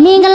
မင်္ဂ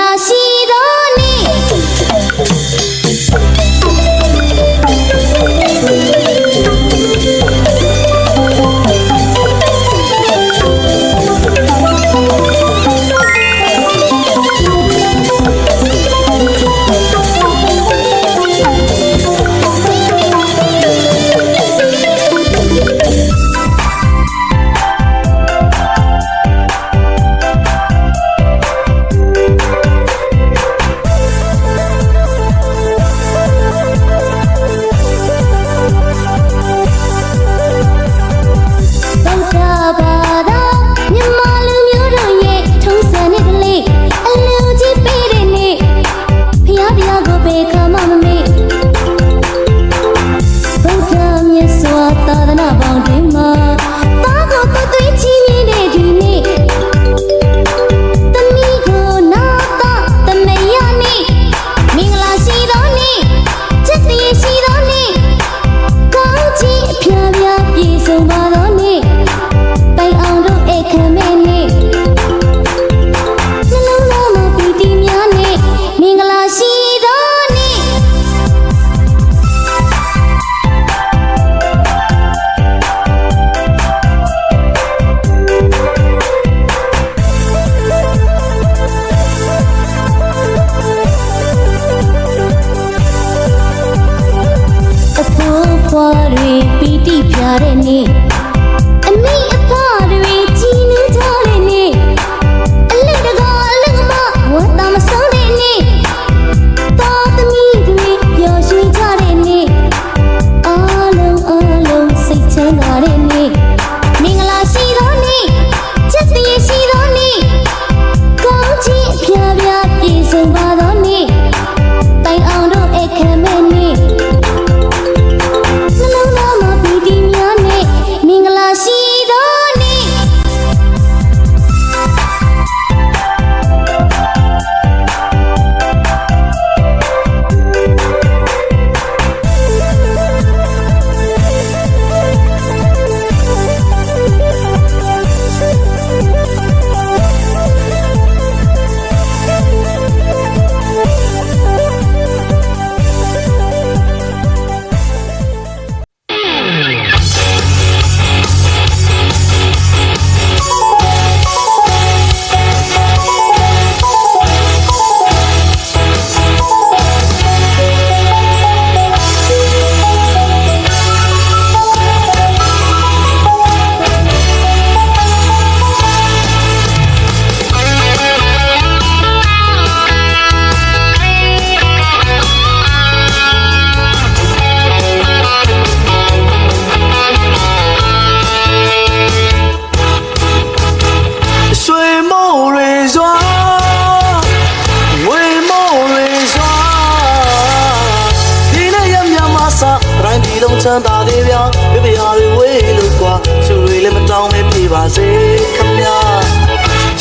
မ်းသာသေးဗျာပြပြရာတွေဝေးလို့ကွာချူတွေလည်းမတောင်းပဲပြေပါစေခမညာ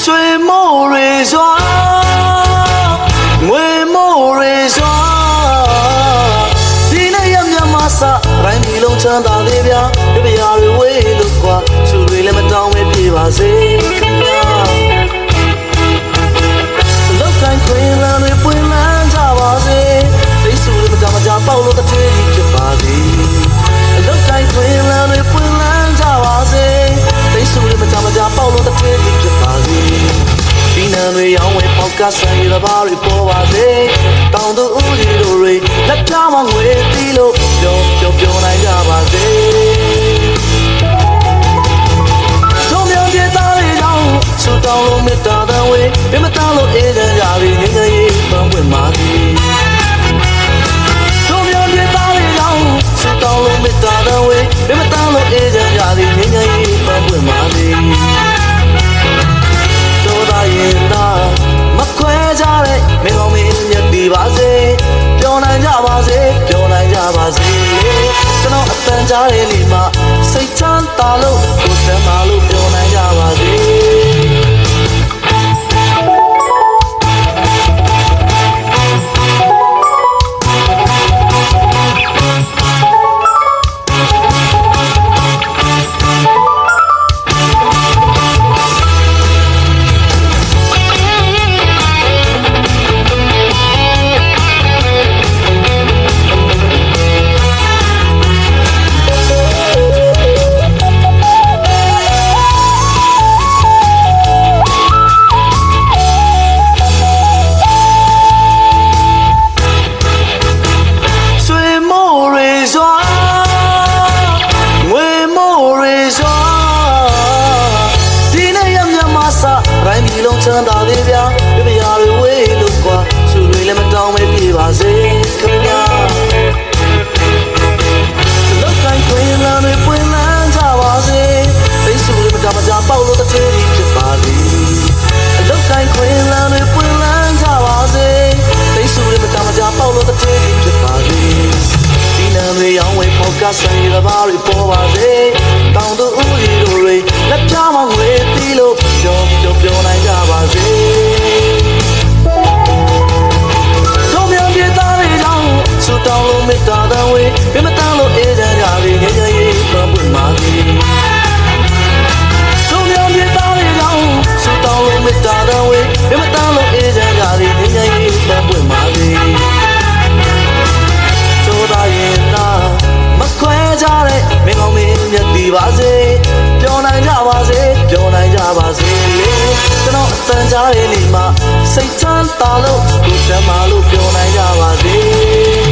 ဆွေမိုးရေစွာငွေမိုးရေစွာဒီနေ့ရမြမဆတိုင်းဒီလုံးချမ်းသာသေးဗျာပြပြရာတွေဝေးလို့ကွာချူတွေလည်းမတောင်းပဲပြေပါစေခမညာလောက်ကိုင်းခွင်လန်းတွေပွင့်လန်းကြပါစေသိစုတွေမကြမကြပေါက်လို့တစ်ထည်ကြီးဖြစ်ပါစေလောက်ကိုင်းခွင်လန်းတွေပွင့်လန်းကြပါစေသိစုတွေမကြမကြပေါက်လို့တစ်ထည်ကြီးဖြစ်ပါစေဒီနံတွေရောင်းဝယ်ပေါက်ကဆန်ရတဲ့ဘာတွေပေါ်ပါစေတောင်သူဦးကြီးတို့တွေလက်ပြမငွေသီးလို့ပြောနိုင်ကြပါစေဆူတောင်းလို့မေတ္တာတန်ဝေးပြမတောင်းလို့အေးချမ်းကြပြီငြိမ်းချမ်းရေးပန်းပွင့်ပါသည်တို့မျိုးပြသားလေးကြောင့်ဆူတောင်းလို့မေတ္တာတန်ဝေးပြမတောင်းလို့အေးချမ်းကြသည်ငြိမ်းချမ်းရေးပန်းပွင့်ပါသည်တို့သာရင်သာမခွဲကြတဲ့မင်းကောင်းမင်းမြတ်ဒီပါစေပြောနိုင်ကြပါစေပြောနိုင်ကြပါစေကျွန်တော်အတန်ကြားတဲ့နေမှာစိတ်ချမ်းသာလို့ကိုယ်တမ်းပါလို့ပြောနိုင်ကြပါစေချမ်းသာသေးဗျာပြပြရာတွေဝေးလို့ကွာချူတွေလည်းမတောင်းပဲပြေပါစေခင်ဗျာလောက်ကိုင်းခွင်လန်းတွေပွင့်လန်းကြပါစေသိစုတွေမကြမကြပေါက်လို့တစ်ထည်ကြီးဖြစ်ပါသည်လောက်ကိုင်းခွင်လန်းတွေပွင့်လန်းကြပါစေသိစုတွေမကြမကြပေါက်လို့တစ်ထည်ကြီးဖြစ်ပါသည်ဒီနံတွေရောင်းဝယ်ပေါက်ကဆန်ရတဲ့ဘာတွေပေါ်ပါစေတောင်သူဦးကြီးတို့တွေလက်ပြမငွေသီးလို့ပြောနိုင်ကြပါစေတို့မြန်ပြေသားလေးကြောင့်ဆူတောင်းလို့မေတ္တာတန်ဝေးပြမတောင်းလို့အေးချမ်းကြပြီငြိမ်းချမ်းရေးပန်းပွင့်ပါသည်တို့မြန်ပြေသားလေးကြောင့်ဆူတောင်းလို့မေတ္တာတန်ဝေးပြမတောင်းလို့အေးချမ်းကြပြီငြိမ်းချမ်းရေးပန်းပွင့်ပါသည်တို့သာရင်သာမခွဲကြတဲ့မင်းကောင်းမင်းမြတ်ဒီပါစေပြောနိုင်ကြပါစေပြောနိုင်ကြပါစေကျွန်တော်အတန်ကြားတဲ့နေမှာစိတ်ချမ်းသာလို့ကိုယ်တမ်းမာလို့ပြောနိုင်ကြပါစေ